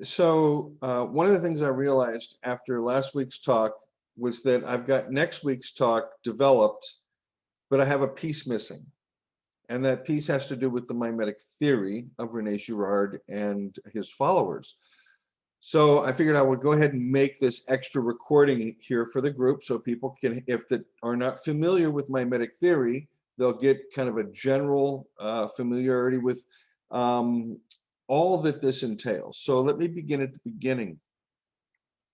So one of the things I realized after last week's talk was that I've got next week's talk developed, but I have a piece missing. And that piece has to do with the mimetic theory of Rene Girard and his followers. So I figured I would go ahead and make this extra recording here for the group so people can, if they are not familiar with mimetic theory, they'll get kind of a general familiarity with all that this entails. So let me begin at the beginning.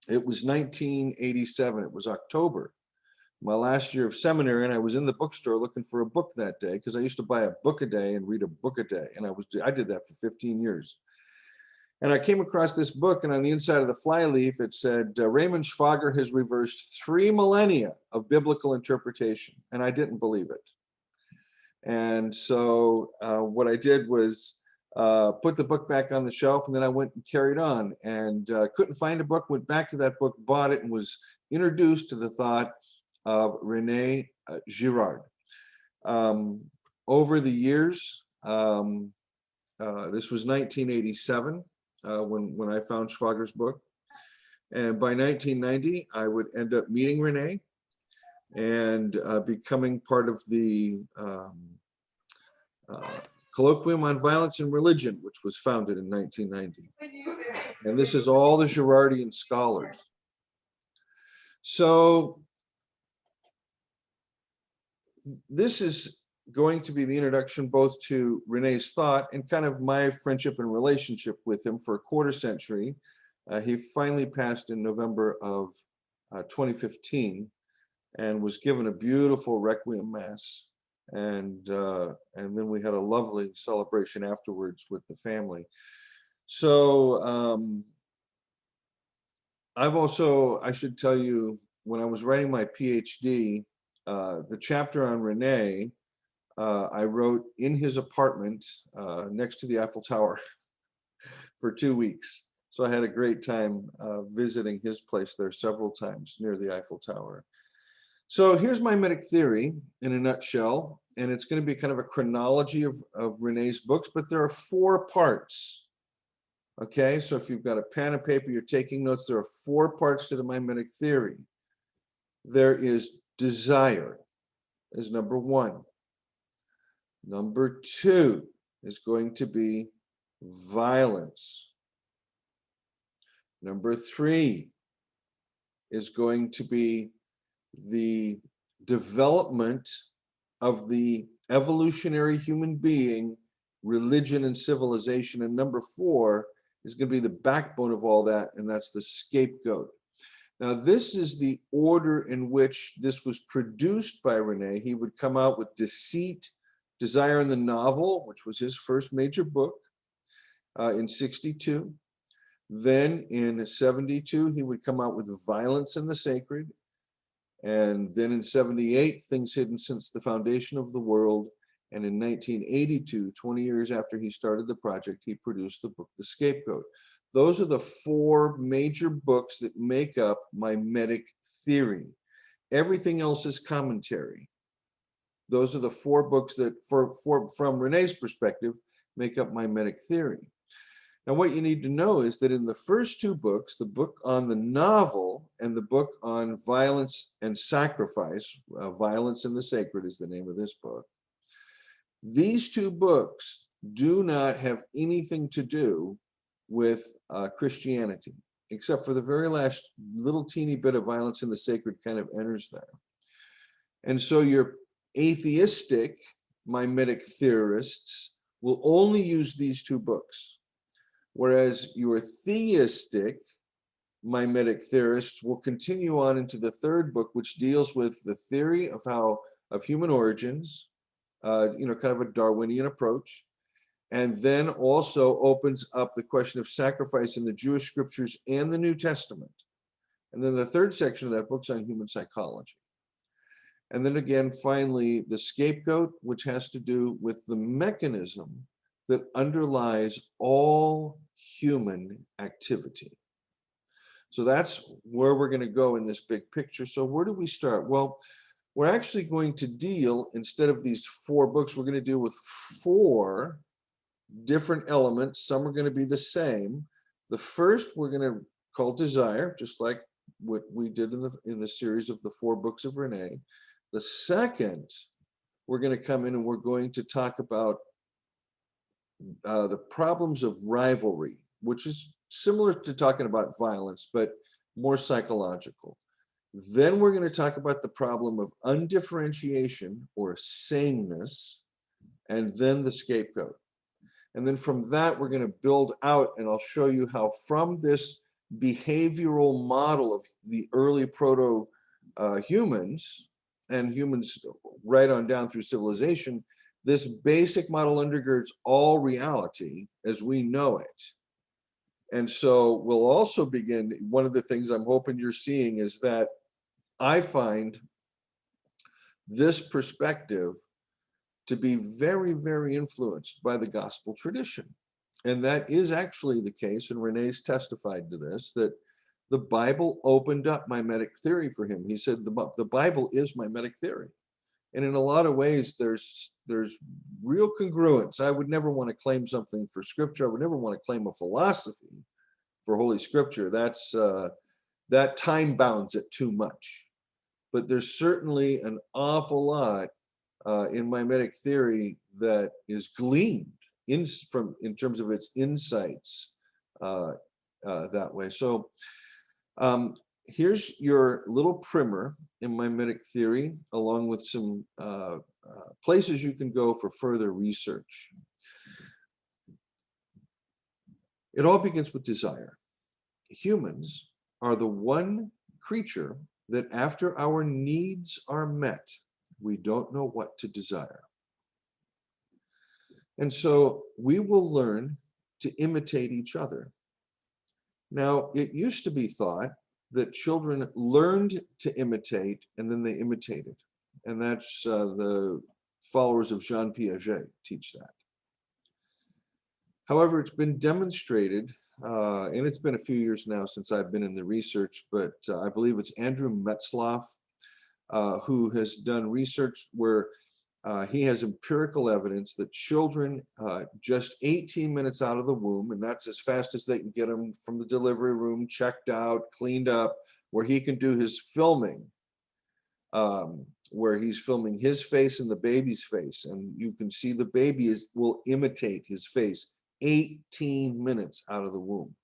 It was 1987. It was October, my last year of seminary, and I was in the bookstore looking for a book that day because I used to buy a book a day and read a book a day, and I did that for 15 years. And I came across this book, and on the inside of the flyleaf, it said, Raymond Schwager has reversed 3 millennia of biblical interpretation, and I didn't believe it. And so what I did was put the book back on the shelf, and then I went and carried on, and couldn't find a book, went back to that book, bought it, and was introduced to the thought of Rene Girard. Over the years, this was 1987 when I found Schwager's book. And by 1990, I would end up meeting Rene and becoming part of the Colloquium on Violence and Religion, which was founded in 1990. And this is all the Girardian scholars. So this is going to be the introduction both to Rene's thought and kind of my friendship and relationship with him for a quarter century. He finally passed in November of 2015 and was given a beautiful Requiem Mass. And then we had a lovely celebration afterwards with the family. So I should tell you, when I was writing my PhD, the chapter on Rene, I wrote in his apartment next to the Eiffel Tower for 2 weeks. So I had a great time visiting his place there several times near the Eiffel Tower. So here's mimetic theory in a nutshell, and it's going to be kind of a chronology of Rene's books, but there are 4 parts. Okay, so if you've got a pen and paper, you're taking notes, there are 4 parts to the mimetic theory. There is desire is number 1. Number 2 is going to be violence. Number 3 is going to be the development of the evolutionary human being, religion, and civilization. And number 4 is going to be the backbone of all that, and that's the scapegoat. Now, this is the order in which this was produced by Rene. He would come out with Deceit, Desire in the Novel, which was his first major book, in 62. Then in 72, he would come out with Violence in the Sacred. And then in 78, Things Hidden Since the Foundation of the World. And in 1982, 20 years after he started the project, he produced the book, The Scapegoat. Those are the 4 major books that make up mimetic theory. Everything else is commentary. Those are the 4 books that, from Rene's perspective, make up mimetic theory. Now, what you need to know is that in the first 2 books, the book on the novel and the book on violence and sacrifice, Violence in the Sacred is the name of this book, these 2 books do not have anything to do with Christianity, except for the very last little teeny bit of Violence in the Sacred kind of enters there. And so your atheistic mimetic theorists will only use these 2 books, whereas your theistic mimetic theorists will continue on into the 3rd book, which deals with the theory of human origins, kind of a Darwinian approach, and then also opens up the question of sacrifice in the Jewish scriptures and the New Testament. And then the 3rd section of that book's on human psychology. And then again, finally, the scapegoat, which has to do with the mechanism that underlies all human activity. So that's where we're going to go in this big picture. So where do we start? Well, we're actually going to deal, instead of these 4 books, we're going to deal with 4 different elements. Some are going to be the same, The first we're going to call desire, just like what we did in the series of the 4 books of Renee. The second, we're going to come in and we're going to talk about the problems of rivalry, which is similar to talking about violence, but more psychological. Then we're going to talk about the problem of undifferentiation or sameness, and then the scapegoat. And then from that, we're going to build out, and I'll show you how from this behavioral model of the early proto humans and humans right on down through civilization, this basic model undergirds all reality as we know it. And so we'll also begin, one of the things I'm hoping you're seeing is that I find this perspective to be very, very influenced by the gospel tradition. And that is actually the case, and Renee's testified to this, that the Bible opened up mimetic theory for him. He said the Bible is mimetic theory. And in a lot of ways, there's real congruence. I would never want to claim something for scripture. I would never want to claim a philosophy for Holy Scripture. That time bounds it too much. But there's certainly an awful lot in mimetic theory that is gleaned in terms of its insights that way. So here's your little primer in mimetic theory, along with some places you can go for further research. It all begins with desire. Humans are the one creature that after our needs are met, we don't know what to desire. And so we will learn to imitate each other. Now, it used to be thought that children learned to imitate and then they imitated. And that's the followers of Jean Piaget teach that. However, it's been demonstrated, and it's been a few years now since I've been in the research, but I believe it's Andrew Metzloff who has done research where he has empirical evidence that children just 18 minutes out of the womb, and that's as fast as they can get them from the delivery room, checked out, cleaned up, where he can do his filming, where he's filming his face and the baby's face, and you can see the baby will imitate his face 18 minutes out of the womb.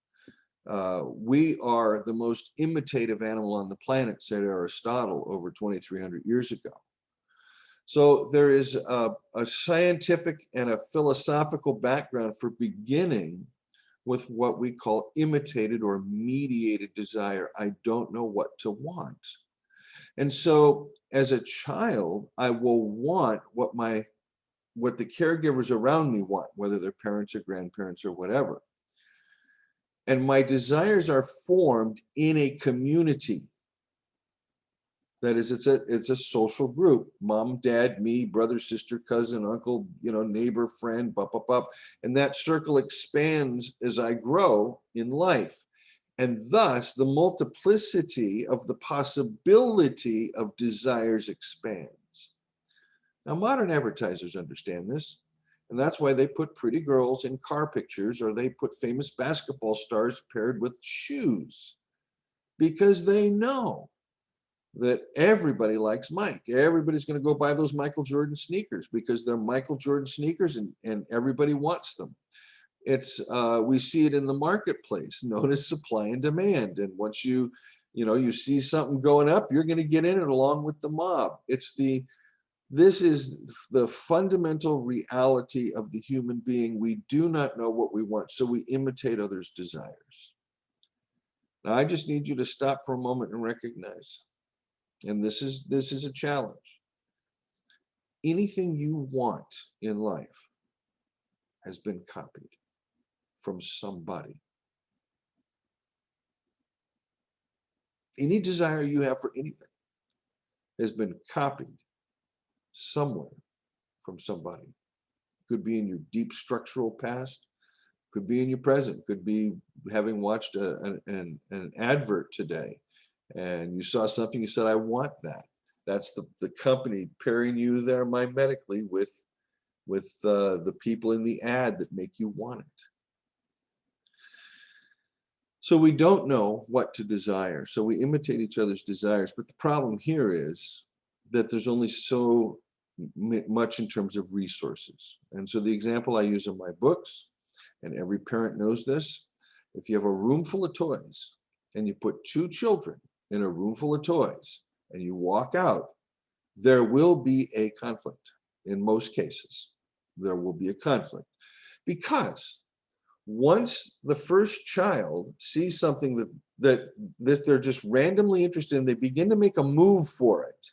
We are the most imitative animal on the planet, said Aristotle over 2,300 years ago. So there is a scientific and a philosophical background for beginning with what we call imitated or mediated desire. I don't know what to want. And so as a child, I will want what the caregivers around me want, whether they're parents or grandparents or whatever. And my desires are formed in a community. That is, it's a social group. Mom, dad, me, brother, sister, cousin, uncle, neighbor, friend, and that circle expands as I grow in life. And thus the multiplicity of the possibility of desires expands. Now, modern advertisers understand this, and that's why they put pretty girls in car pictures, or they put famous basketball stars paired with shoes, because they know that everybody likes Mike. Everybody's going to go buy those Michael Jordan sneakers because they're Michael Jordan sneakers, and everybody wants them. We see it in the marketplace, known as supply and demand. And once you see something going up, you're going to get in it along with the mob. This is the fundamental reality of the human being. We do not know what we want, so we imitate others' desires. Now, I just need you to stop for a moment and recognize, and this is a challenge. Anything you want in life has been copied from somebody. Any desire you have for anything has been copied somewhere from somebody. Could be in your deep structural past, could be in your present, could be having watched an advert today and you saw something, you said, I want that. That's the company pairing you there mimetically with the people in the ad that make you want it. So we don't know what to desire. So we imitate each other's desires. But the problem here is that there's only so much in terms of resources. And so the example I use in my books, and every parent knows this, if you have a room full of toys and you put two children in a room full of toys and you walk out, there will be a conflict. In most cases, there will be a conflict because once the first child sees something that they're just randomly interested in, they begin to make a move for it.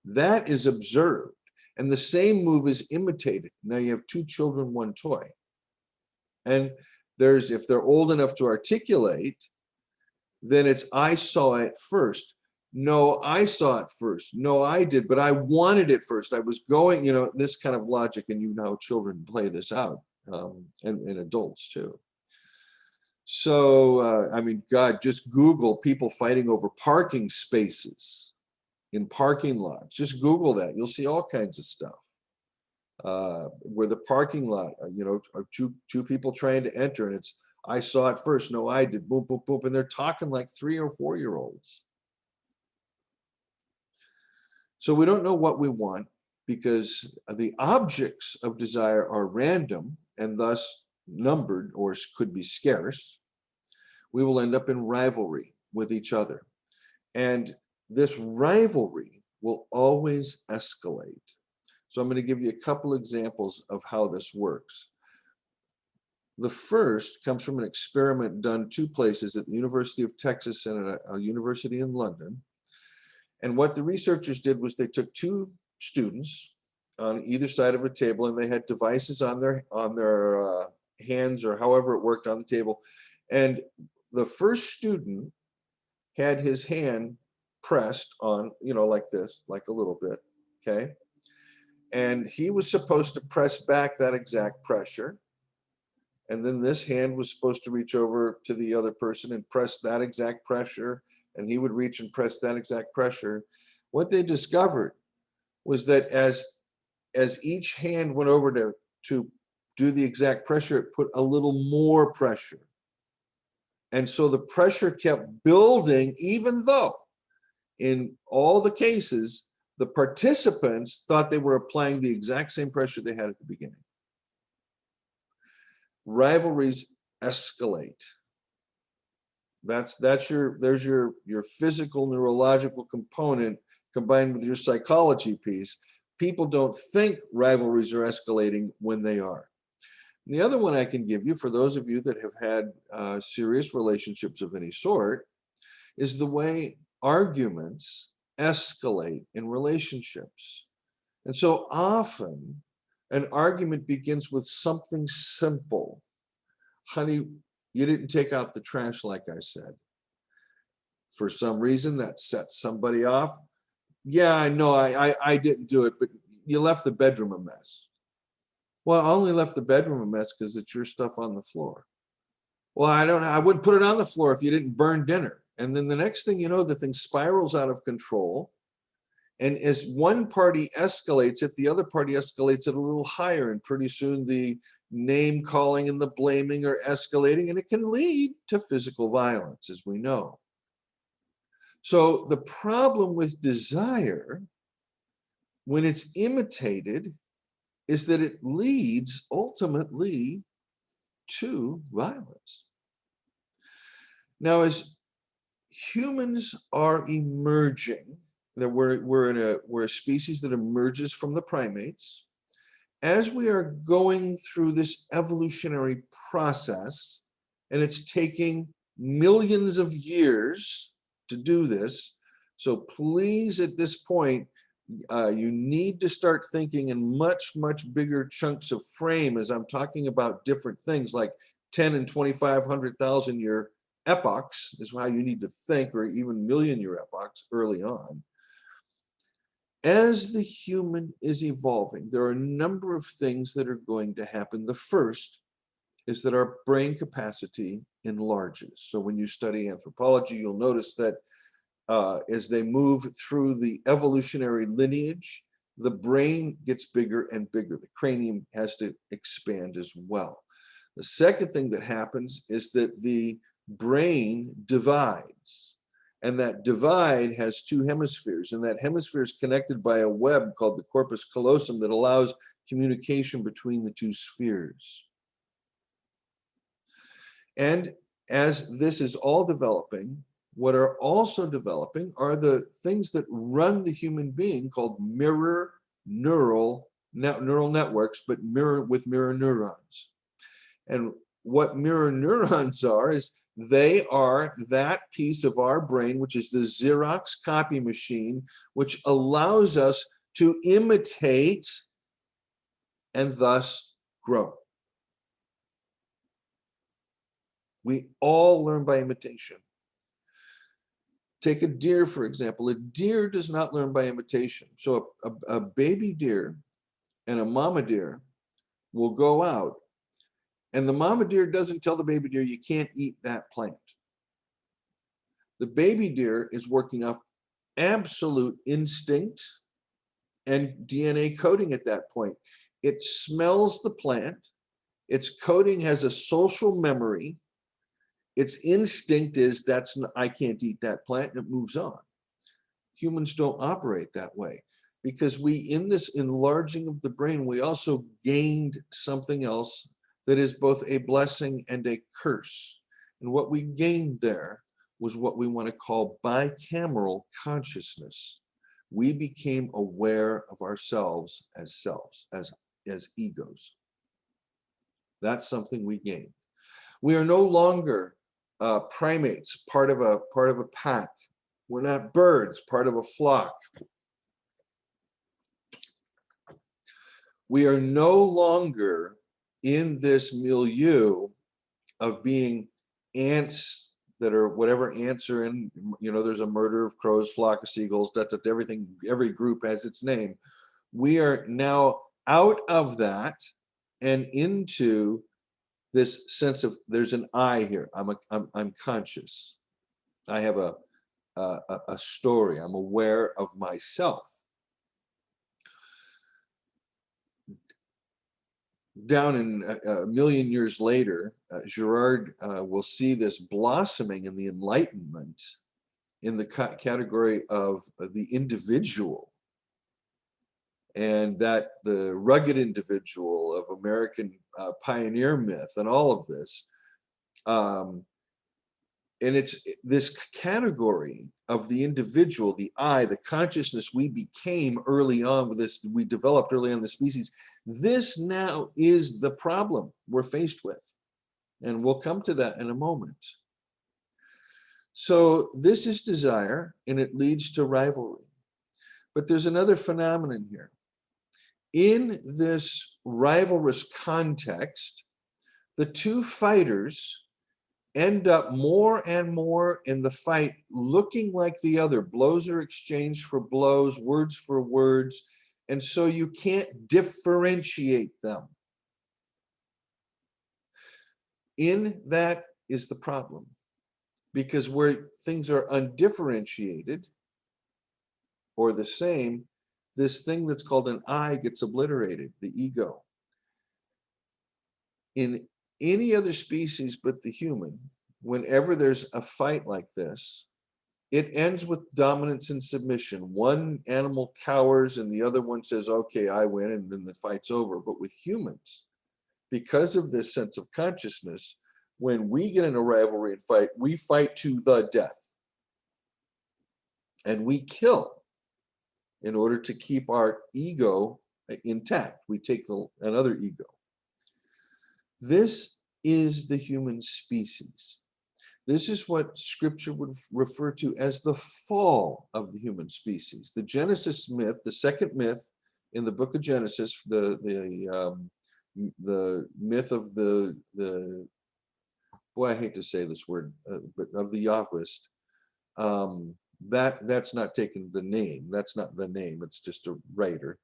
That is observed, and the same move is imitated. Now you have two children, one toy. And there's, if they're old enough to articulate, then it's I saw it first. No, I saw it first. No, I did, but I wanted it first. I was going, this kind of logic, and you know, children play this out. And adults too. So, I mean, God, just Google people fighting over parking spaces in parking lots. Just Google that. You'll see all kinds of stuff. Where the parking lot, are two people trying to enter, and it's, I saw it first. No, I did. Boom, boom, boom. And they're talking like 3 or 4-year-olds. So we don't know what we want because the objects of desire are random and thus numbered or could be scarce. We will end up in rivalry with each other. And this rivalry will always escalate. So I'm going to give you a couple examples of how this works. The first comes from an experiment done 2 places, at the University of Texas and at a university in London. And what the researchers did was they took 2 students on either side of a table, and they had devices on their hands, or however it worked, on the table. And the first student had his hand pressed on, like this, like a little bit, okay? And he was supposed to press back that exact pressure. And then this hand was supposed to reach over to the other person and press that exact pressure, and he would reach and press that exact pressure. What they discovered was that as each hand went over to do the exact pressure, it put a little more pressure. And so the pressure kept building, even though in all the cases, the participants thought they were applying the exact same pressure they had at the beginning. Rivalries escalate. There's your physical, neurological component combined with your psychology piece. People don't think rivalries are escalating when they are. And the other one I can give you, for those of you that have had serious relationships of any sort, is the way arguments escalate in relationships. And so often an argument begins with something simple. Honey, you didn't take out the trash like I said. For some reason that sets somebody off. Yeah, I know I didn't do it, but you left the bedroom a mess. Well, I only left the bedroom a mess because it's your stuff on the floor. Well, I wouldn't put it on the floor if you didn't burn dinner. And then the next thing you know, the thing spirals out of control. And as one party escalates it, the other party escalates it a little higher. And pretty soon the name calling and the blaming are escalating, and it can lead to physical violence, as we know. So the problem with desire, when it's imitated, is that it leads ultimately to violence. Now, as humans are emerging, that we're a species that emerges from the primates. As we are going through this evolutionary process, and it's taking millions of years to do this, so please, at this point, you need to start thinking in much, much bigger chunks of frame as I'm talking about different things like 10 and 2,500,000 year epochs is how you need to think, or even million-year epochs early on. As the human is evolving, there are a number of things that are going to happen. The first is that our brain capacity enlarges. So when you study anthropology, you'll notice that as they move through the evolutionary lineage, the brain gets bigger and bigger. The cranium has to expand as well. The second thing that happens is that the brain divides. And that divide has two hemispheres, and that hemisphere is connected by a web called the corpus callosum that allows communication between the two spheres. And as this is all developing, what are also developing are the things that run the human being called mirror neural networks, but with mirror neurons. And what mirror neurons are is they are that piece of our brain, which is the Xerox copy machine, which allows us to imitate and thus grow. We all learn by imitation. Take a deer, for example. A deer does not learn by imitation. So a baby deer and a mama deer will go out, and the mama deer doesn't tell the baby deer, you can't eat that plant. The baby deer is working off absolute instinct and DNA coding at that point. It smells the plant. Its coding has a social memory. Its instinct is I can't eat that plant, and it moves on. Humans don't operate that way because in this enlarging of the brain, we also gained something else that is both a blessing and a curse. And what we gained there was what we want to call bicameral consciousness. We became aware of ourselves, as egos. That's something we gained. We are no longer primates, part of a pack. We're not birds, part of a flock. We are no longer in this milieu of being ants that are whatever ants are in. There's a murder of crows, flock of seagulls, everything, every group has its name. We are now out of that and into this sense of there's an I here. I'm conscious. I have a story. I'm aware of myself. Down in a million years later, Girard will see this blossoming in the Enlightenment in the category of the individual, and that the rugged individual of American pioneer myth and all of this. And it's this category of the individual, the I, the consciousness we became early on with this, we developed early on in the species. This now is the problem we're faced with. And we'll come to that in a moment. So this is desire, and it leads to rivalry. But there's another phenomenon here. In this rivalrous context, the two fighters end up more and more in the fight looking like the other. Blows are exchanged for blows, words for words, and so you can't differentiate them. In that is the problem, because where things are undifferentiated or the same, this thing that's called an I gets obliterated, the ego. In any other species but the human, whenever there's a fight like this, it ends with dominance and submission. One animal cowers and the other one says, okay, I win, and then the fight's over. But with humans, because of this sense of consciousness, when we get in a rivalry and fight, we fight to the death. And we kill in order to keep our ego intact. We take another ego. This is the human species. This is what scripture would refer to as the fall of the human species. The Genesis myth, the second myth in the book of Genesis, the myth of the boy, I hate to say this word, but of the Yahwist, that's not taking the name. That's not the name. It's just a writer.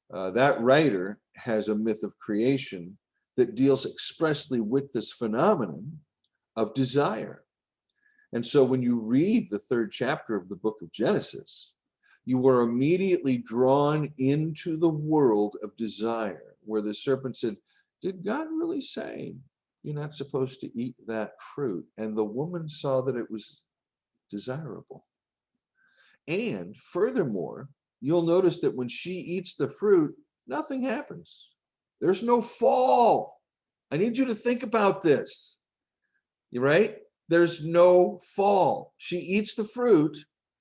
That writer has a myth of creation that deals expressly with this phenomenon of desire. And so when you read the third chapter of the book of Genesis, you are immediately drawn into the world of desire, where the serpent said, did God really say You're not supposed to eat that fruit. And the woman saw that it was desirable. And furthermore, you'll notice that when she eats the fruit, nothing happens. There's no fall. I need you to think about this. You right? There's no fall. She eats the fruit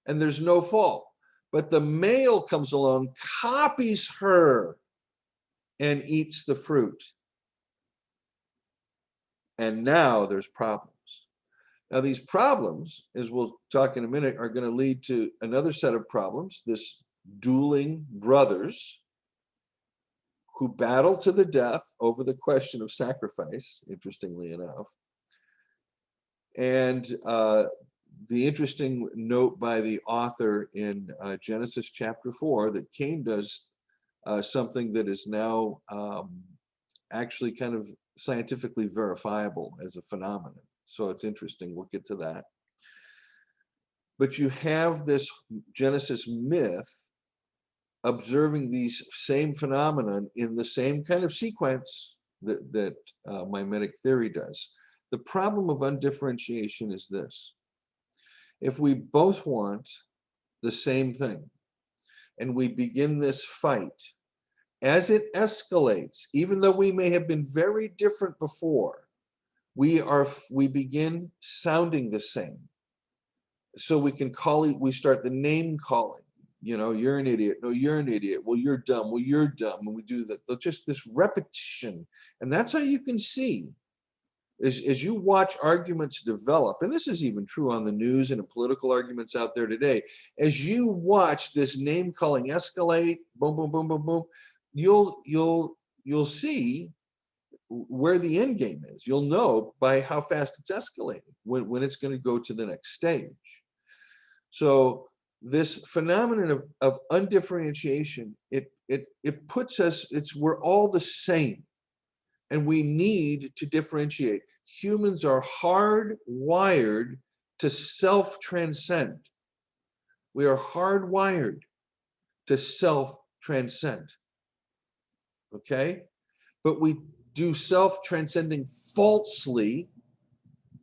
and there's no fall. But the male comes along, copies her, and eats the fruit. And now there's problems. Now, these problems, as we'll talk in a minute, are going to lead to another set of problems. This dueling brothers who battle to the death over the question of sacrifice, interestingly enough. And the interesting note by the author in Genesis chapter 4 that Cain does something that is now actually kind of scientifically verifiable as a phenomenon. So it's interesting. We'll get to that. But you have this Genesis myth observing these same phenomenon in the same kind of sequence that mimetic theory does. The problem of undifferentiation is this. If we both want the same thing and we begin this fight, as it escalates, even though we may have been very different before, we begin sounding the same. So we can we start the name calling. You know, you're an idiot. No, you're an idiot. Well, you're dumb. Well, you're dumb. And we do that. Just this repetition. And that's how you can see, as you watch arguments develop, and this is even true on the news and in political arguments out there today, as you watch this name calling escalate, boom, boom, boom, boom, boom, you'll see where the end game is. You'll know by how fast it's escalating when it's going to go to the next stage. So this phenomenon of undifferentiation, it puts us, we're all the same. And we need to differentiate. Humans are hardwired to self-transcend. We are hardwired to self-transcend. Okay? But we do self-transcending falsely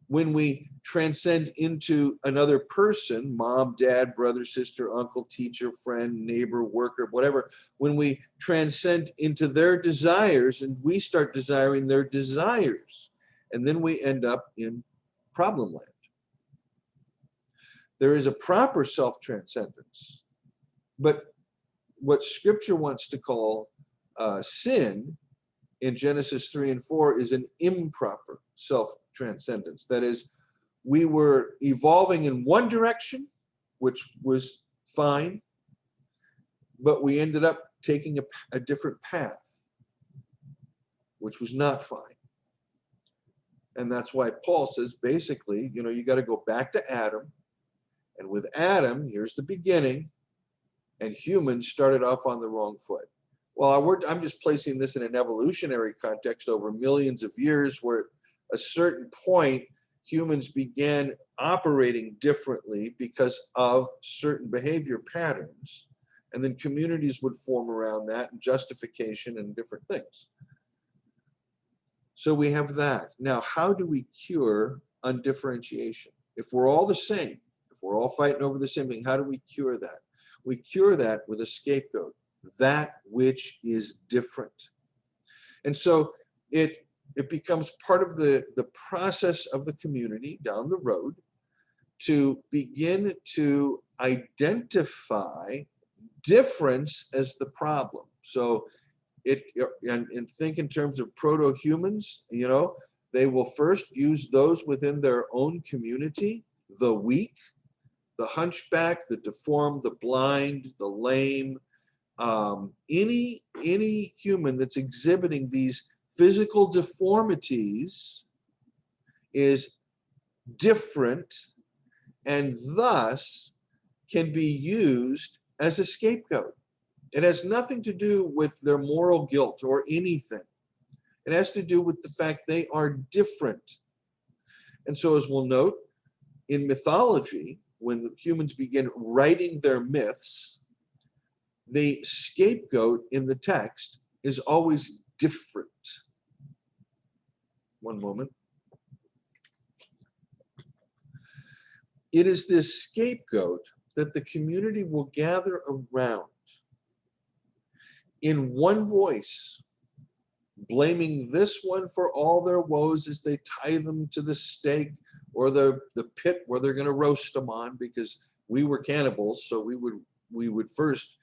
when we transcend into another person, mom, dad, brother, sister, uncle, teacher, friend, neighbor, worker, whatever, when we transcend into their desires and we start desiring their desires, and then we end up in problem land. There is a proper self-transcendence, but what Scripture wants to call sin in Genesis 3 and 4 is an improper self-transcendence. That is, we were evolving in one direction, which was fine, but we ended up taking a different path, which was not fine. And that's why Paul says, basically, you know, you got to go back to Adam. And with Adam, here's the beginning, and humans started off on the wrong foot. Well, I'm just placing this in an evolutionary context over millions of years, where at a certain point, humans began operating differently because of certain behavior patterns. And then communities would form around that, and justification and different things. So we have that. Now, how do we cure undifferentiation? If we're all the same, if we're all fighting over the same thing, how do we cure that? We cure that with a scapegoat, that which is different. And so it becomes part of the process of the community down the road to begin to identify difference as the problem. So and think in terms of proto-humans, you know, they will first use those within their own community, the weak, the hunchback, the deformed, the blind, the lame, any human that's exhibiting these physical deformities is different, and thus can be used as a scapegoat. It has nothing to do with their moral guilt or anything. It has to do with the fact they are different. And so, as we'll note, in mythology, when the humans begin writing their myths, the scapegoat in the text is always different. one moment. It is this scapegoat that the community will gather around in one voice, blaming this one for all their woes as they tie them to the stake or the pit where they're going to roast them on, because we were cannibals, so we would first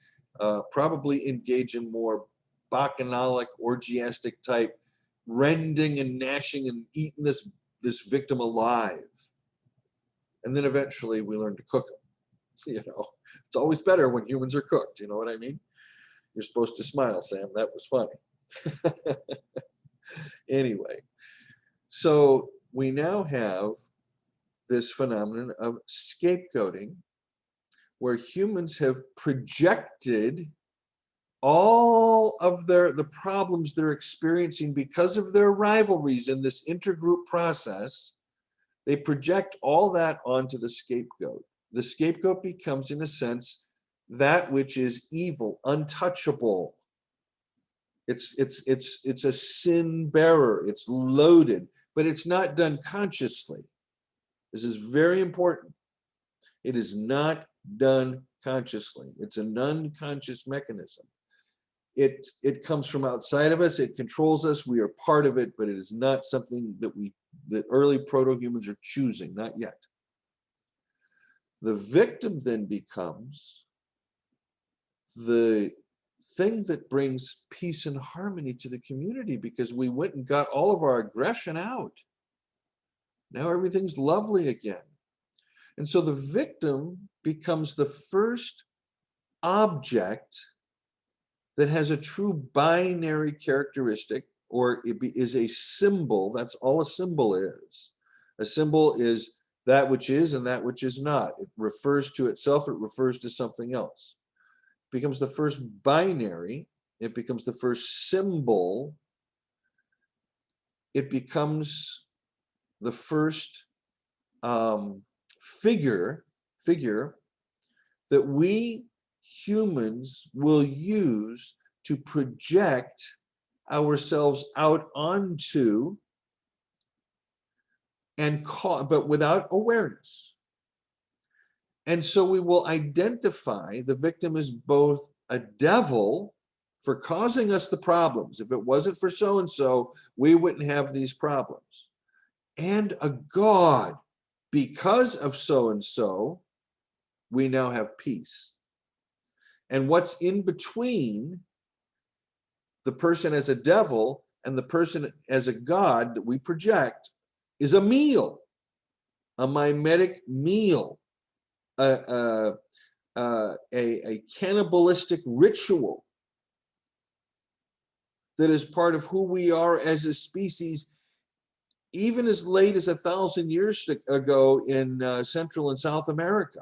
probably engage in more bacchanalic, orgiastic type rending and gnashing and eating this victim alive. And then eventually we learn to cook them. You know, it's always better when humans are cooked. You know what I mean? You're supposed to smile, Sam. That was funny. Anyway, so we now have this phenomenon of scapegoating, where humans have projected all of the problems they're experiencing because of their rivalries in this intergroup process. They project all that onto the scapegoat. The scapegoat becomes, in a sense, that which is evil, untouchable. It's a sin bearer. It's loaded, but it's not done consciously. This is very important. It is not done consciously. It's an unconscious mechanism. It comes from outside of us. It controls us. We are part of it, but it is not something that early proto-humans are choosing, not yet. The victim then becomes the thing that brings peace and harmony to the community, because we went and got all of our aggression out. Now everything's lovely again. And so the victim becomes the first object that has a true binary characteristic, or is a symbol. That's all a symbol is. A symbol is that which is and that which is not. It refers to itself, it refers to something else. It becomes the first binary, it becomes the first symbol, it becomes the first figure that we humans will use to project ourselves out onto, and but without awareness. And so we will identify the victim as both a devil for causing us the problems. If it wasn't for so-and-so, we wouldn't have these problems. And a god. Because of so-and-so, we now have peace. And what's in between the person as a devil and the person as a god that we project is a meal, a mimetic meal, a cannibalistic ritual that is part of who we are as a species, even as late as 1,000 years ago in Central and South America.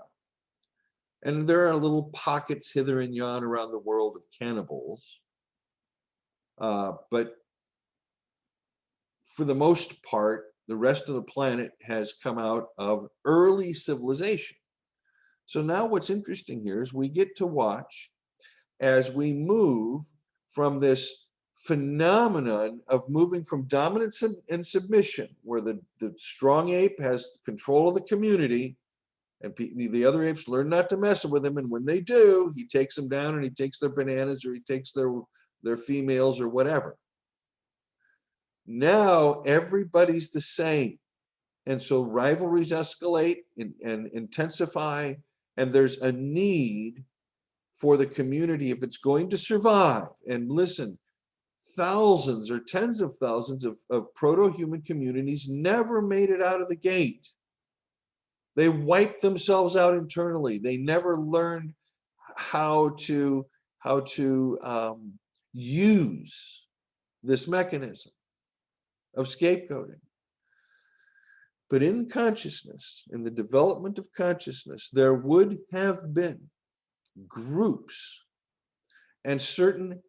And there are little pockets hither and yon around the world of cannibals. But for the most part, the rest of the planet has come out of early civilization. So now what's interesting here is we get to watch as we move from this phenomenon of moving from dominance and submission, where the strong ape has control of the community, and the other apes learn not to mess with him, and when they do, he takes them down and he takes their bananas, or he takes their females or whatever. Now everybody's the same, and so rivalries escalate and intensify, and there's a need for the community, if it's going to survive. And listen, thousands or tens of thousands of proto-human communities never made it out of the gate. They wiped themselves out internally. They never learned how to use this mechanism of scapegoating. But in consciousness, in the development of consciousness, there would have been groups and certain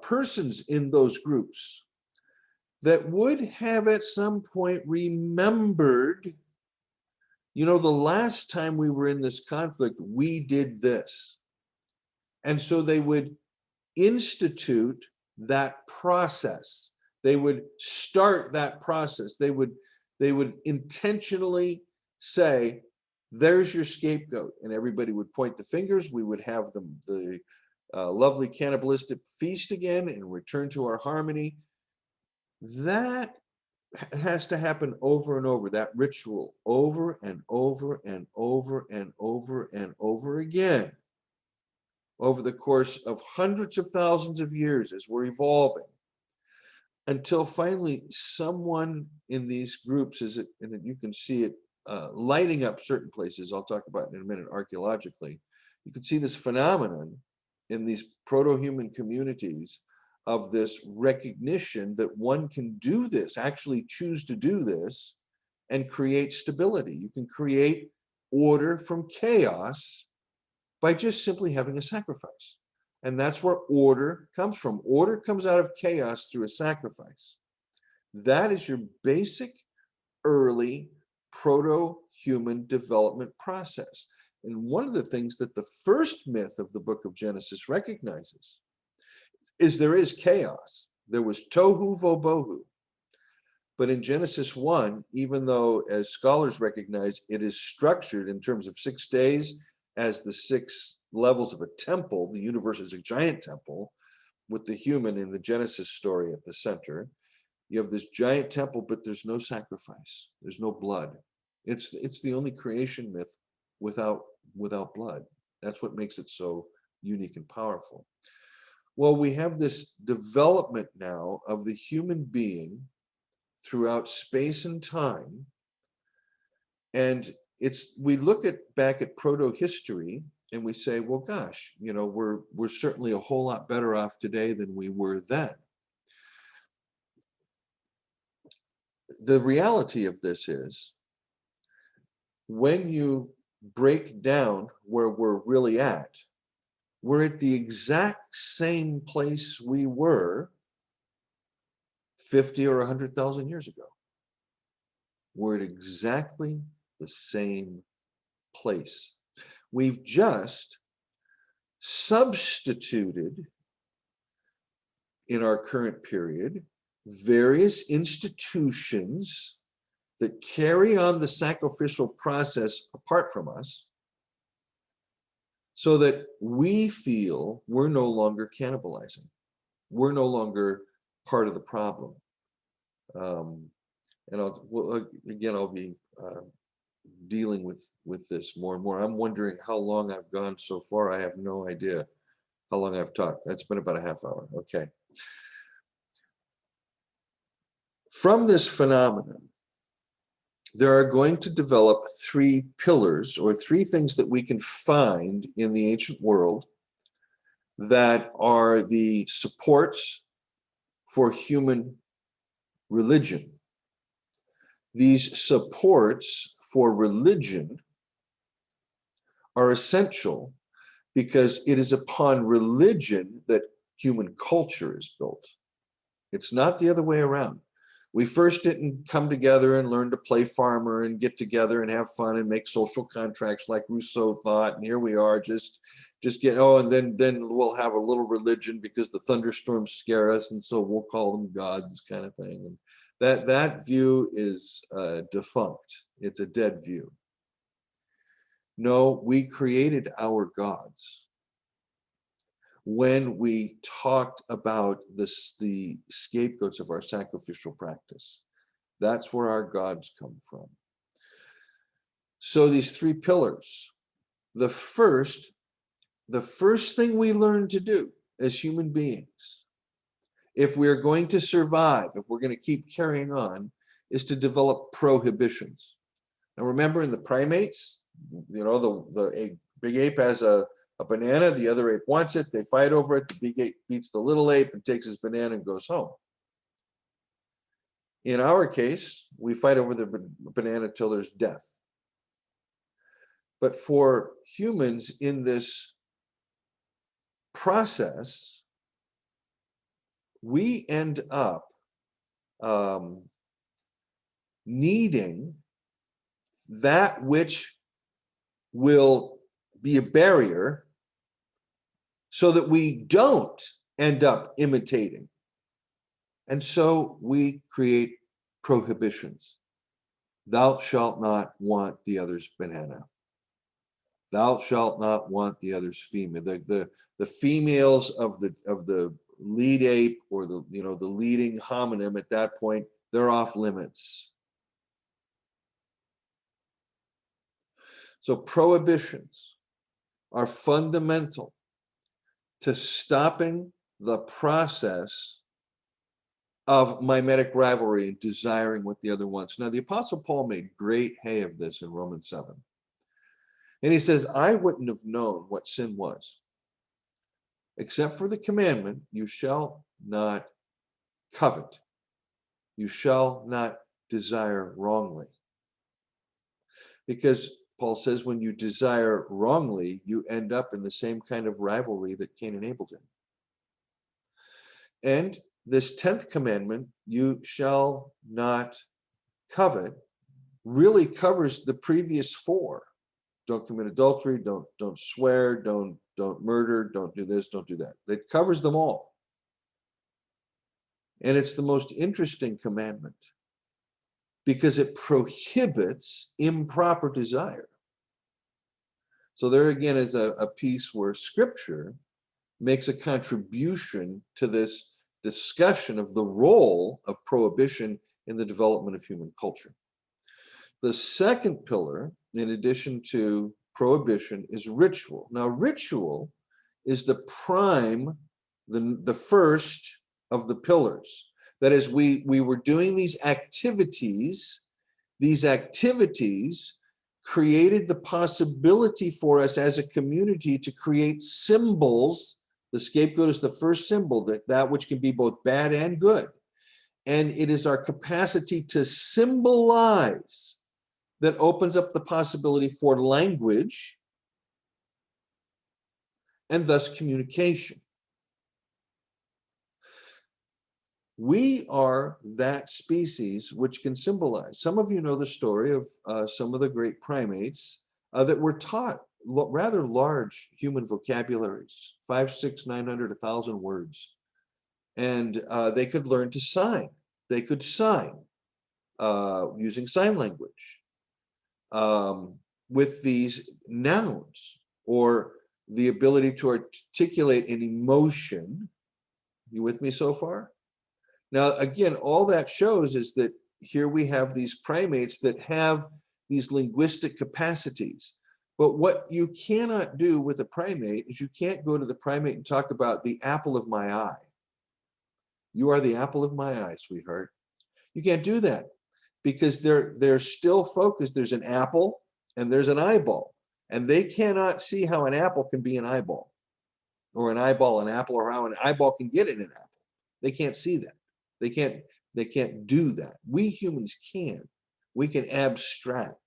persons in those groups that would have at some point remembered, you know, the last time we were in this conflict, we did this. And so they would institute that process. They would start that process. They would intentionally say, there's your scapegoat, and everybody would point the fingers. We would have the lovely cannibalistic feast again and return to our harmony. That has to happen over and over, that ritual over and over and over and over and over again, over the course of hundreds of thousands of years as we're evolving, until finally someone in these groups, and you can see it lighting up certain places. I'll talk about it in a minute archaeologically. You can see this phenomenon in these proto-human communities of this recognition that one can do this, actually choose to do this, and create stability. You can create order from chaos by just simply having a sacrifice. And that's where order comes from. Order comes out of chaos through a sacrifice. That is your basic early proto-human development process. And one of the things that the first myth of the book of Genesis recognizes is there is chaos. There was tohu vobohu. But in Genesis 1, even though, as scholars recognize, it is structured in terms of 6 days as the 6 levels of a temple, the universe is a giant temple with the human in the Genesis story at the center. You have this giant temple, but there's no sacrifice. There's no blood. It's the only creation myth without blood. That's what makes it so unique and powerful. Well, we have this development now of the human being throughout space and time. And we look back at proto-history and we say, well, gosh, we're certainly a whole lot better off today than we were then. The reality of this is, when you break down where we're really at, we're at the exact same place we were 50 or 100,000 years ago. We're at exactly the same place. We've just substituted in our current period various institutions that carry on the sacrificial process apart from us, so that we feel we're no longer cannibalizing. We're no longer part of the problem. And I'll be dealing with this more and more. I'm wondering how long I've gone so far. I have no idea how long I've talked. That's been about a half hour. Okay. From this phenomenon, there are going to develop 3 pillars, or 3 things that we can find in the ancient world that are the supports for human religion. These supports for religion are essential because it is upon religion that human culture is built. It's not the other way around. We first didn't come together and learn to play farmer and get together and have fun and make social contracts like Rousseau thought. And here we are, just get, and then we'll have a little religion because the thunderstorms scare us, and so we'll call them gods, kind of thing. And that view is defunct. It's a dead view. No, we created our gods when we talked about the scapegoats of our sacrificial practice. That's where our gods come from. So these 3 pillars, the first thing we learn to do as human beings, if we're going to survive, if we're going to keep carrying on, is to develop prohibitions. Now remember, in the primates, the big ape has a banana, the other ape wants it, they fight over it, the big ape beats the little ape and takes his banana and goes home. In our case, we fight over the banana till there's death. But for humans in this process, we end up needing that which will be a barrier so that we don't end up imitating And so we create prohibitions. Thou shalt not want the other's banana. Thou shalt not want the other's female. The females of the lead ape, or the the leading hominin at that point, they're off limits. So prohibitions are fundamental to stopping the process of mimetic rivalry and desiring what the other wants. Now, the Apostle Paul made great hay of this in Romans 7. And he says, I wouldn't have known what sin was, except for the commandment, you shall not covet. You shall not desire wrongly. Because Paul says when you desire wrongly, you end up in the same kind of rivalry that Cain and Abel did. And this 10th commandment, you shall not covet, really covers the previous 4. Don't commit adultery, don't swear, don't murder, don't do this, don't do that. It covers them all. And it's the most interesting commandment because it prohibits improper desire. So there again is a piece where Scripture makes a contribution to this discussion of the role of prohibition in the development of human culture. The second pillar, in addition to prohibition, is ritual. Now, ritual is the prime, the first of the pillars. That is, we were doing these activities. These activities created the possibility for us as a community to create symbols. The scapegoat is the first symbol, that which can be both bad and good. And it is our capacity to symbolize that opens up the possibility for language and thus communication. We are that species which can symbolize. Some of you know the story of some of the great primates that were taught rather large human vocabularies, 500, 600, 900, 1,000 words. And they could learn to sign. They could sign using sign language with these nouns, or the ability to articulate an emotion. You with me so far? Now, again, all that shows is that here we have these primates that have these linguistic capacities. But what you cannot do with a primate is you can't go to the primate and talk about the apple of my eye. You are the apple of my eye, sweetheart. You can't do that because they're still focused. There's an apple and there's an eyeball, and they cannot see how an apple can be an eyeball, or an eyeball an apple, or how an eyeball can get in an apple. They can't see that. They can't do that. We humans can. We can abstract.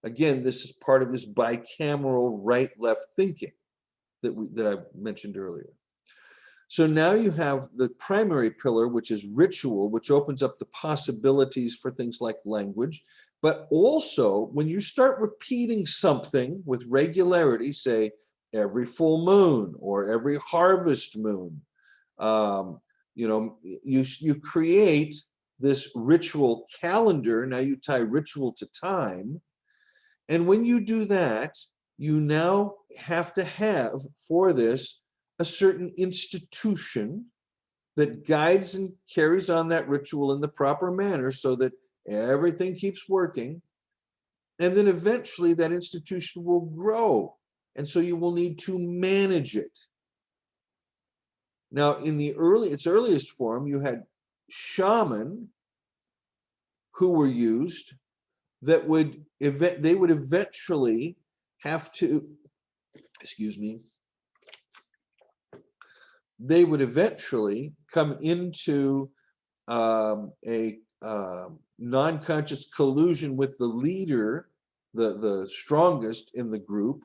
Again, this is part of this bicameral right-left thinking that I mentioned earlier. So now you have the primary pillar, which is ritual, which opens up the possibilities for things like language. But also, when you start repeating something with regularity, say every full moon or every harvest moon, you create this ritual calendar. Now you tie ritual to time. And when you do that, you now have to have for this a certain institution that guides and carries on that ritual in the proper manner so that everything keeps working. And then eventually that institution will grow. And so you will need to manage it. Now, in its earliest form, you had shaman who were used that would eventually have to, they would eventually come into a non-conscious collusion with the leader, the strongest in the group,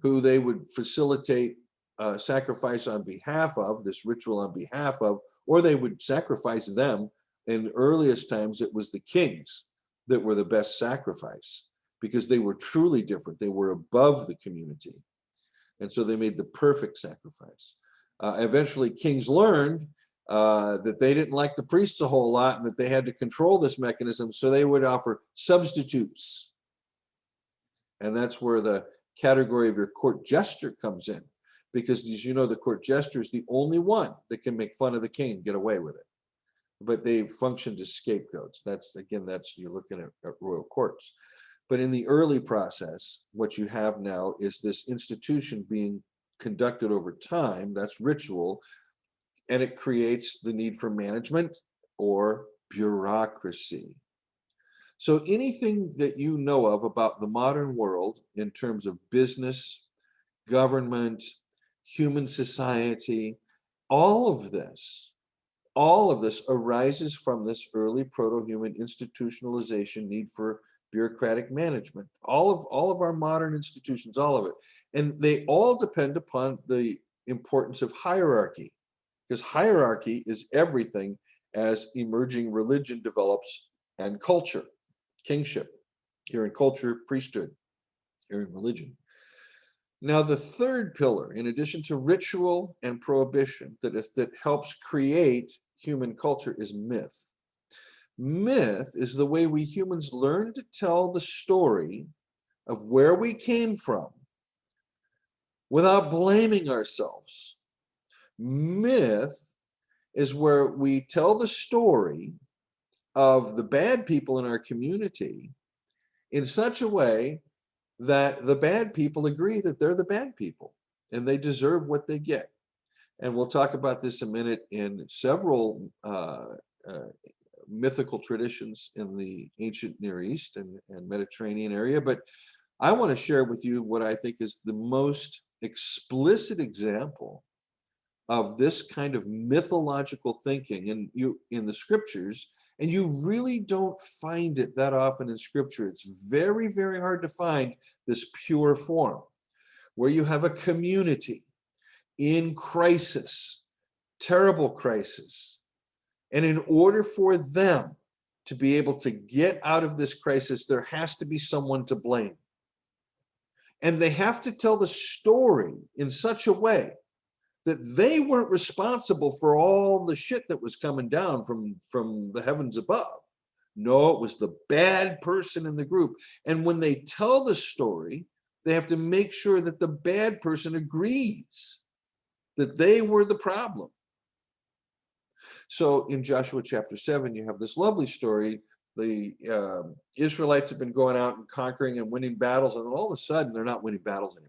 who they would facilitate sacrifice on behalf of, this ritual on behalf of, or they would sacrifice them. In earliest times, it was the kings that were the best sacrifice because they were truly different. They were above the community. And so they made the perfect sacrifice. Eventually, kings learned that they didn't like the priests a whole lot and that they had to control this mechanism, so they would offer substitutes. And that's where the category of your court jester comes in, because as you know, the court jester is the only one that can make fun of the king and get away with it. But they functioned as scapegoats. That's, again, that's, you're looking at royal courts. But in the early process, what you have now is this institution being conducted over time. That's ritual, and it creates the need for management or bureaucracy. So anything that you know of about the modern world in terms of business, government, human society, all of this arises from this early proto-human institutionalization, need for bureaucratic management. All of our modern institutions, all of it. And they all depend upon the importance of hierarchy, because hierarchy is everything as emerging religion develops, and culture, kingship, here in culture, priesthood, here in religion. Now, the third pillar, in addition to ritual and prohibition, that helps create human culture, is myth. Myth is the way we humans learn to tell the story of where we came from without blaming ourselves. Myth is where we tell the story of the bad people in our community in such a way that the bad people agree that they're the bad people and they deserve what they get. And we'll talk about this a minute in several mythical traditions in the ancient Near East and Mediterranean area. But I want to share with you what I think is the most explicit example of this kind of mythological thinking in the scriptures. And you really don't find it that often in scripture. It's very, very hard to find this pure form where you have a community in crisis, terrible crisis. And in order for them to be able to get out of this crisis, there has to be someone to blame. And they have to tell the story in such a way that they weren't responsible for all the shit that was coming down from the heavens above. No, it was the bad person in the group. And when they tell the story, they have to make sure that the bad person agrees that they were the problem. So in Joshua chapter 7, you have this lovely story. The Israelites have been going out and conquering and winning battles, and then all of a sudden they're not winning battles anymore.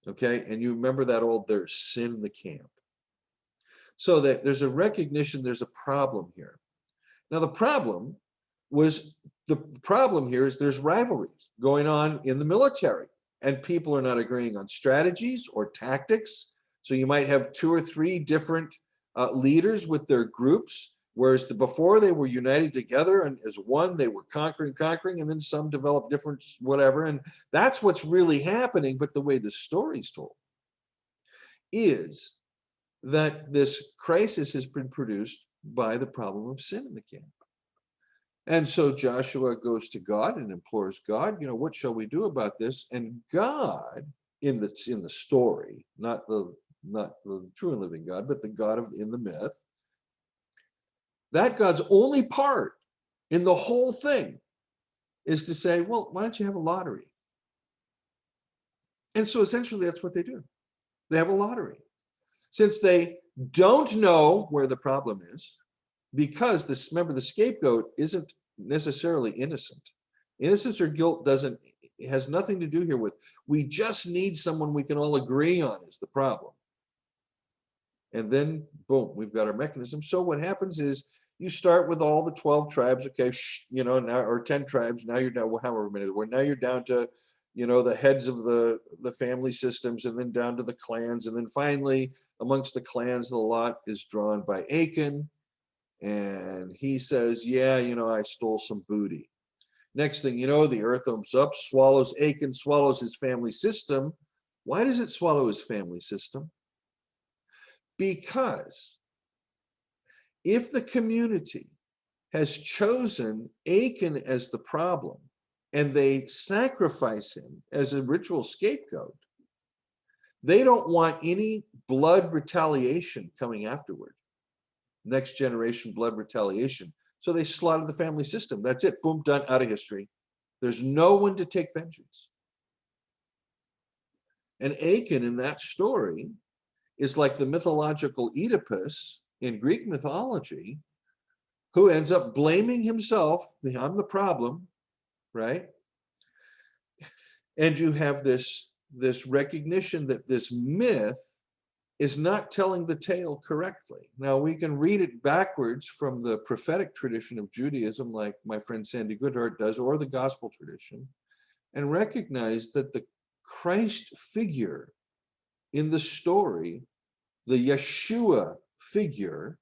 Okay, and you remember that old, there's sin in the camp. So that there's a recognition there's a problem here. Now the problem here is there's rivalries going on in the military, and people are not agreeing on strategies or tactics. So you might have 2 or 3 different leaders with their groups, whereas before they were united together and as one, they were conquering, and then some developed different whatever. And that's what's really happening. But the way the story's told is that this crisis has been produced by the problem of sin in the camp. And so Joshua goes to God and implores God, what shall we do about this? And God, in the story, not the true and living God, but the God in the myth, that God's only part in the whole thing is to say, well, why don't you have a lottery? And so essentially that's what they do. They have a lottery. Since they don't know where the problem is, because remember, the scapegoat isn't necessarily innocent. Innocence or guilt has nothing to do here with, we just need someone we can all agree on is the problem. And then, boom, we've got our mechanism. So what happens is you start with all the 12 tribes, okay, now, or 10 tribes. Now you're down, however many there were. Now you're down to, the heads of the family systems, and then down to the clans. And then finally, amongst the clans, the lot is drawn by Achan. And he says, yeah, I stole some booty. Next thing you know, the earth opens up, swallows Achan, swallows his family system. Why does it swallow his family system? Because if the community has chosen Achan as the problem and they sacrifice him as a ritual scapegoat, They don't want any blood retaliation coming afterward. Next generation blood retaliation. So they slaughter the family system. That's it. Boom, done, out of history. There's no one to take vengeance. And Achan in that story is like the mythological Oedipus in Greek mythology, who ends up blaming himself. I'm the problem, right? And you have this recognition that this myth is not telling the tale correctly. Now, we can read it backwards from the prophetic tradition of Judaism, like my friend Sandy Goodhart does, or the gospel tradition, and recognize that the Christ figure in the story, the Yeshua figure,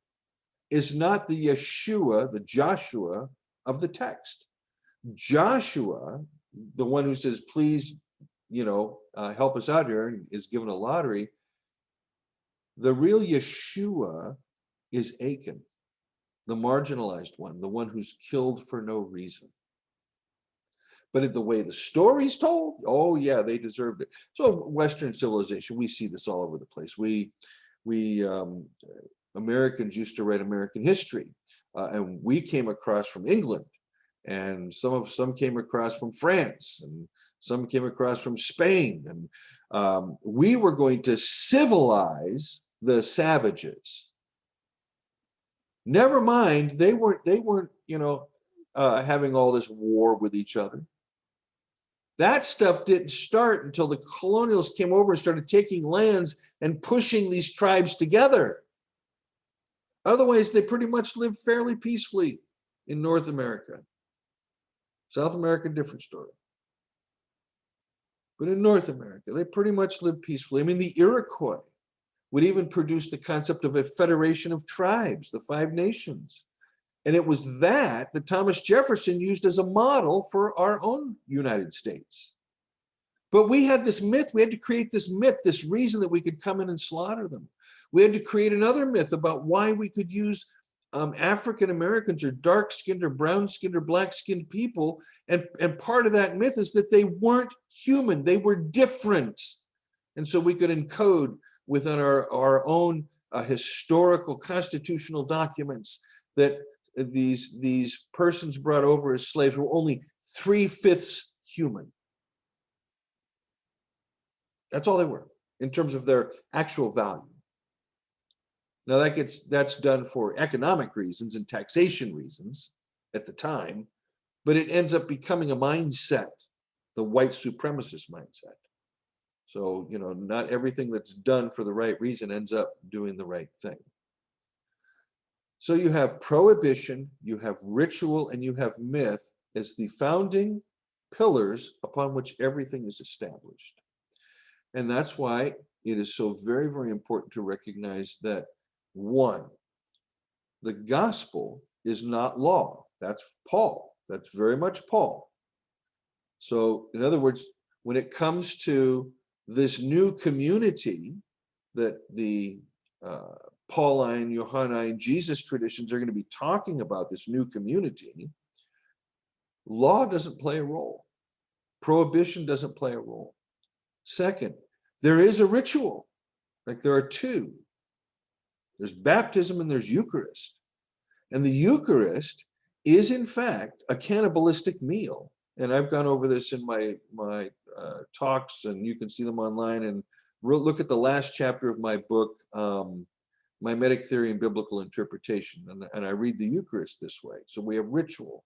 is not the Yeshua, the Joshua of the text. Joshua, the one who says, please, help us out here, and is given a lottery. The real Yeshua is Achan, the marginalized one, the one who's killed for no reason. But in the way the story's told, oh yeah, they deserved it. So Western civilization, we see this all over the place. We Americans used to write American history, and we came across from England, and some came across from France, and some came across from Spain, and we were going to civilize the savages. Never mind, they weren't having all this war with each other. That stuff didn't start until the colonials came over and started taking lands and pushing these tribes together. Otherwise, they pretty much lived fairly peacefully in North America. South America, different story. But in North America, they pretty much lived peacefully. I mean, the Iroquois would even produce the concept of a federation of tribes, the 5 nations. And it was that Thomas Jefferson used as a model for our own United States. But we had this myth, we had to create this myth, this reason that we could come in and slaughter them. We had to create another myth about why we could use African Americans or dark-skinned or brown-skinned or black-skinned people. And part of that myth is that they weren't human, they were different. And so we could encode within our own historical constitutional documents that these persons brought over as slaves were only 3/5 human. That's all they were in terms of their actual value. Now that's done for economic reasons and taxation reasons at the time, but it ends up becoming a mindset, the white supremacist mindset. So, not everything that's done for the right reason ends up doing the right thing. So you have prohibition, you have ritual, and you have myth as the founding pillars upon which everything is established. And that's why it is so very, very important to recognize that, one, the gospel is not law. That's Paul. That's very much Paul. So in other words, when it comes to this new community that the Pauline, Johannine, Jesus traditions are going to be talking about, this new community, law doesn't play a role. Prohibition doesn't play a role. Second, there is a ritual. Like there are 2. There's baptism and there's Eucharist. And the Eucharist is in fact a cannibalistic meal. And I've gone over this in my talks, and you can see them online, and look at the last chapter of my book, Mimetic Theory and Biblical Interpretation. And I read the Eucharist this way. So we have ritual.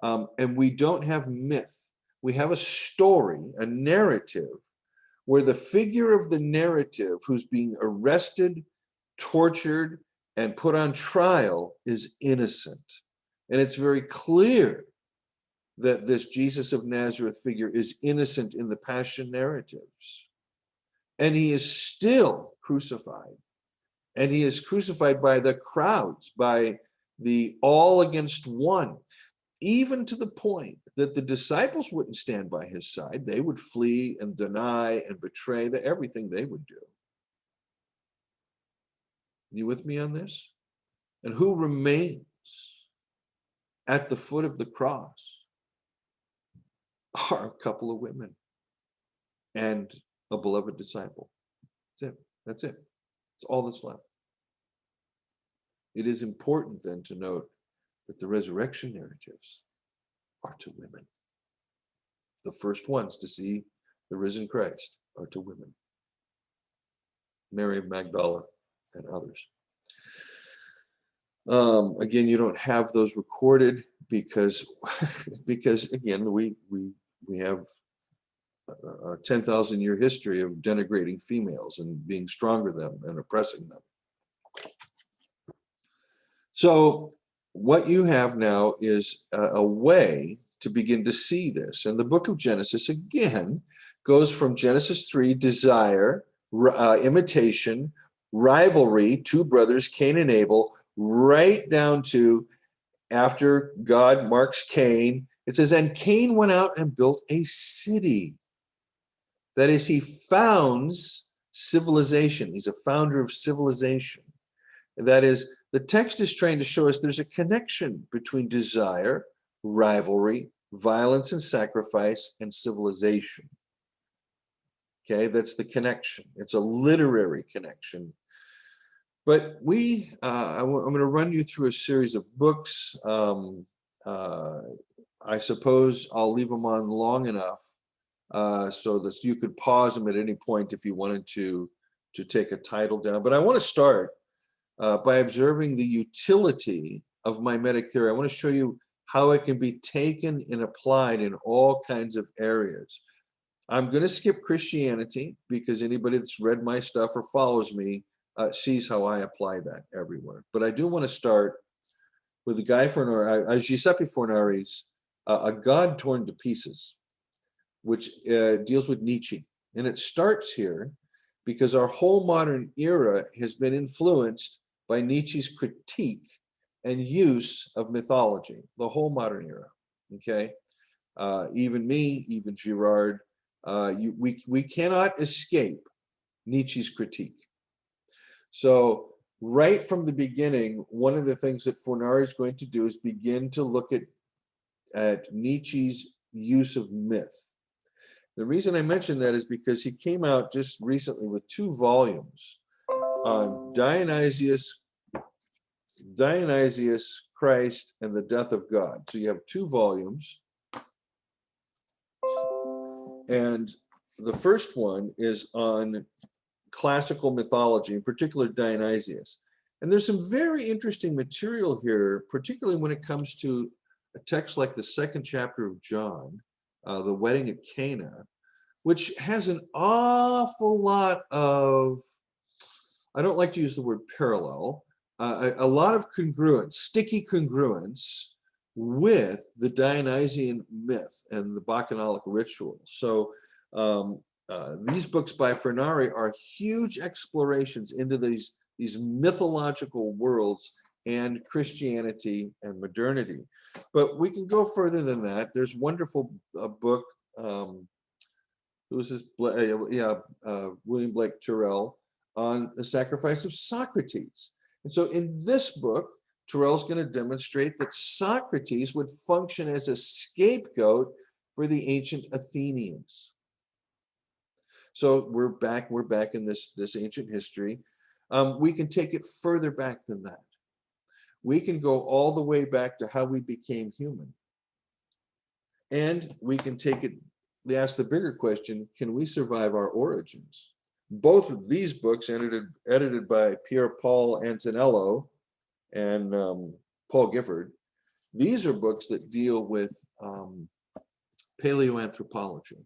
And we don't have myth. We have a story, a narrative, where the figure of the narrative who's being arrested, tortured, and put on trial is innocent. And it's very clear that this Jesus of Nazareth figure is innocent in the passion narratives. And he is still crucified. And he is crucified by the crowds, by the all against one, even to the point that the disciples wouldn't stand by his side. They would flee and deny and betray everything they would do. You with me on this? And who remains at the foot of the cross are a couple of women and a beloved disciple. That's it. That's it. It's all that's left. It is important then to note that the resurrection narratives are to women. The first ones to see the risen Christ are to women. Mary Magdala and others. Again, you don't have those recorded because again, we have a 10,000 year history of denigrating females and being stronger than them and oppressing them. So what you have now is a way to begin to see this. And the book of Genesis, again, goes from Genesis 3, desire, imitation, rivalry, two brothers, Cain and Abel, right down to after God marks Cain. It says, and Cain went out and built a city. That is, he founds civilization. He's a founder of civilization. That is, the text is trying to show us there's a connection between desire, rivalry, violence and sacrifice, and civilization. Okay, that's the connection. It's a literary connection. But I'm going to run you through a series of books. I suppose I'll leave them on long enough so that you could pause them at any point if you wanted to take a title down. But I want to start by observing the utility of mimetic theory. I want to show you how it can be taken and applied in all kinds of areas. I'm going to skip Christianity because anybody that's read my stuff or follows me sees how I apply that everywhere. But I do want to start with the guy Giuseppe Fornari's A God Torn to Pieces, which deals with Nietzsche. And it starts here because our whole modern era has been influenced by Nietzsche's critique and use of mythology, the whole modern era, okay? Even me, even Girard, we cannot escape Nietzsche's critique. So right from the beginning, one of the things that Fornari is going to do is begin to look at Nietzsche's use of myth. The reason I mention that is because he came out just recently with 2 volumes on Dionysius, Christ, and the Death of God. So you have 2 volumes. And the first one is on classical mythology, in particular Dionysius. And there's some very interesting material here, particularly when it comes to a text like the 2nd chapter of John, the wedding at Cana, which has an awful lot of, I don't like to use the word parallel, a lot of congruence, sticky congruence with the Dionysian myth and the Bacchanalic ritual. So these books by Fornari are huge explorations into these mythological worlds and Christianity and modernity. But we can go further than that. There's a wonderful book, who's this? William Blake Tyrrell, on the sacrifice of Socrates. And so in this book, Tyrrell's going to demonstrate that Socrates would function as a scapegoat for the ancient Athenians. So we're back in this ancient history. We can take it further back than that. We can go all the way back to how we became human. And we can ask the bigger question, can we survive our origins? Both of these books, edited by Pier Paul Antonello and Paul Gifford, these are books that deal with paleoanthropology,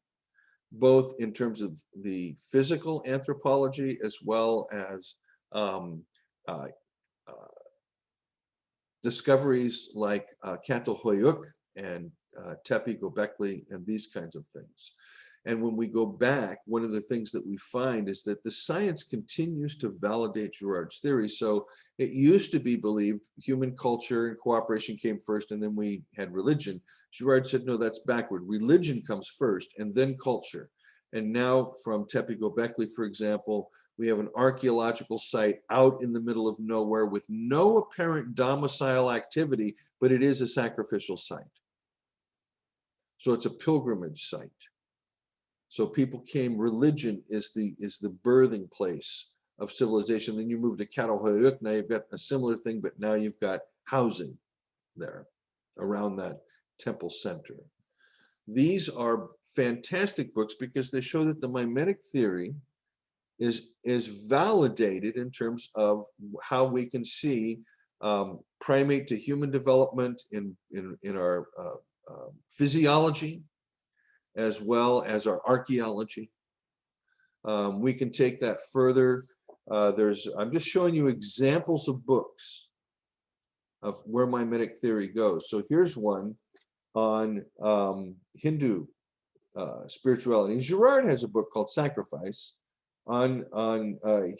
both in terms of the physical anthropology as well as discoveries like Çatalhöyük and Tepe Göbekli and these kinds of things. And when we go back, one of the things that we find is that the science continues to validate Girard's theory. So it used to be believed human culture and cooperation came first and then we had religion. Girard said, no, that's backward. Religion comes first and then culture. And now from Tepe Göbekli, for example, we have an archaeological site out in the middle of nowhere with no apparent domicile activity, but it is a sacrificial site. So it's a pilgrimage site. So people came, religion is the birthing place of civilization. Then you move to Catalhoyuk, now you've got a similar thing, but now you've got housing there around that temple center. These are fantastic books because they show that the mimetic theory is validated in terms of how we can see primate to human development in our physiology, as well as our archaeology. We can take that further. I'm just showing you examples of books of where mimetic theory goes. So here's one on Hindu spirituality. And Girard has a book called Sacrifice on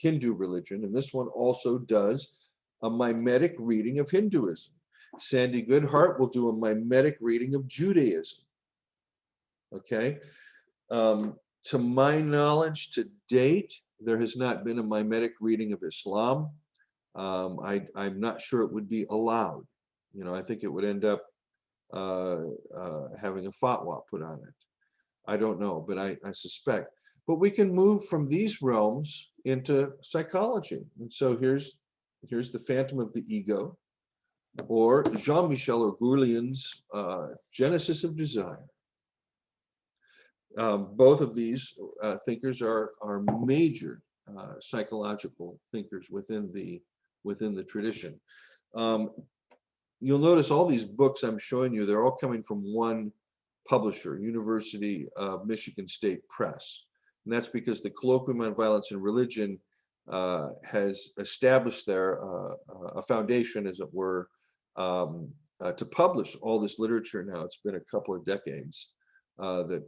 Hindu religion, and this one also does a mimetic reading of Hinduism. Sandy Goodhart will do a mimetic reading of Judaism. Okay. To my knowledge, to date, there has not been a mimetic reading of Islam. I'm not sure it would be allowed. You know, I think it would end up having a fatwa put on it. I don't know, but I suspect. But we can move from these realms into psychology. And so here's the Phantom of the Ego, or Jean-Michel Gourlian's Genesis of Desire. Both of these thinkers are major psychological thinkers within the tradition. You'll notice all these books I'm showing you, they're all coming from one publisher, University of Michigan State Press. And that's because the Colloquium on Violence and Religion has established there a foundation, as it were, to publish all this literature now. It's been a couple of decades that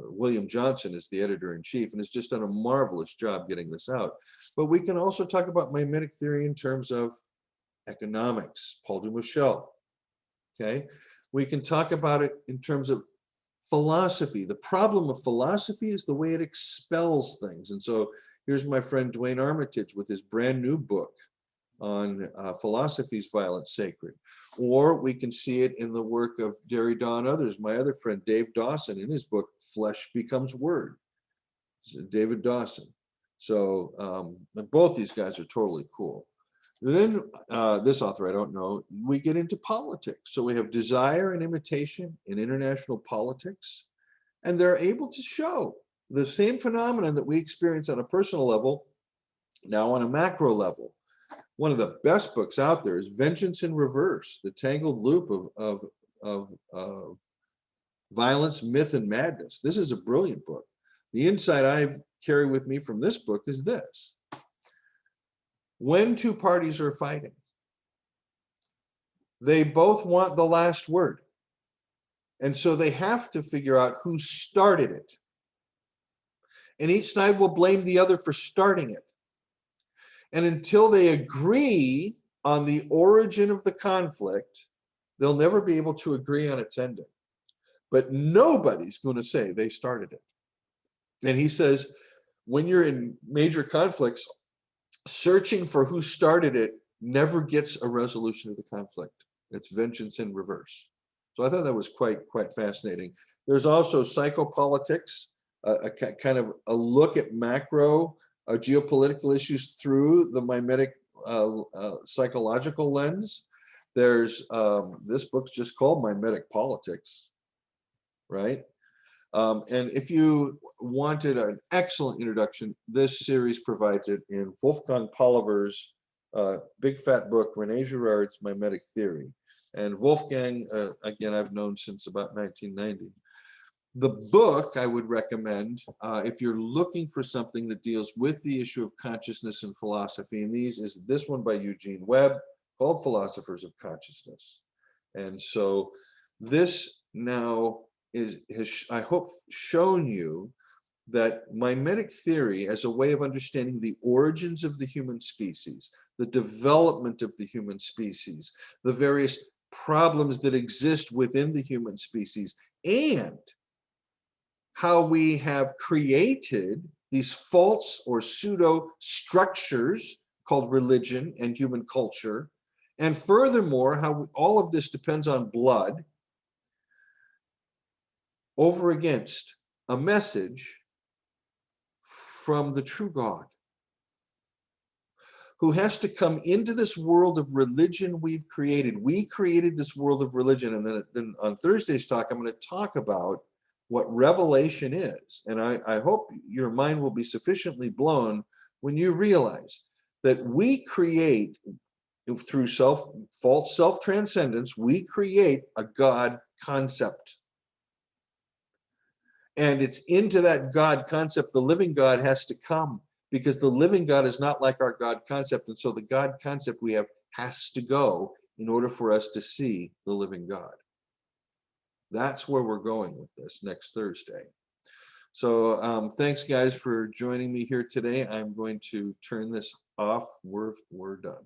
William Johnson is the editor-in-chief and has just done a marvelous job getting this out. But we can also talk about mimetic theory in terms of economics, Paul Dumichel. Okay, we can talk about it in terms of philosophy. The problem of philosophy is the way it expels things. And so here's my friend Duane Armitage with his brand new book on philosophy's violence sacred. Or we can see it in the work of Derrida and others. My other friend Dave Dawson, in his book Flesh Becomes Word, David Dawson. So both these guys are totally cool. Then this author, I don't know, we get into politics. So we have desire and imitation in international politics, and they're able to show the same phenomenon that we experience on a personal level, now on a macro level. One of the best books out there is Vengeance in Reverse, the tangled loop of violence, myth, and madness. This is a brilliant book. The insight I carry with me from this book is this. When two parties are fighting, they both want the last word. And so they have to figure out who started it. And each side will blame the other for starting it. And until they agree on the origin of the conflict, they'll never be able to agree on its ending. But nobody's going to say they started it. And he says, when you're in major conflicts, searching for who started it never gets a resolution of the conflict. It's vengeance in reverse. So I thought that was quite fascinating. There's also psychopolitics, a kind of a look at macro geopolitical issues through the mimetic psychological lens. There's this book's just called Mimetic Politics, right? And if you wanted an excellent introduction, this series provides it in Wolfgang Polliver's big fat book, René Girard's Mimetic Theory. And Wolfgang, again, I've known since about 1990. The book I would recommend if you're looking for something that deals with the issue of consciousness and philosophy, and is this one by Eugene Webb called Philosophers of Consciousness. And so this now has, I hope, shown you that mimetic theory as a way of understanding the origins of the human species, the development of the human species, the various problems that exist within the human species, and how we have created these false or pseudo structures called religion and human culture, and furthermore, how all of this depends on blood over against a message from the true God, who has to come into this world of religion we've created. We created this world of religion. And then on Thursday's talk, I'm going to talk about what revelation is. And I hope your mind will be sufficiently blown when you realize that we create, through false self-transcendence, we create a God concept. And it's into that God concept the living God has to come, because the living God is not like our God concept. And so the God concept we have has to go in order for us to see the living God. That's where we're going with this next Thursday. So thanks, guys, for joining me here today. I'm going to turn this off. We're done.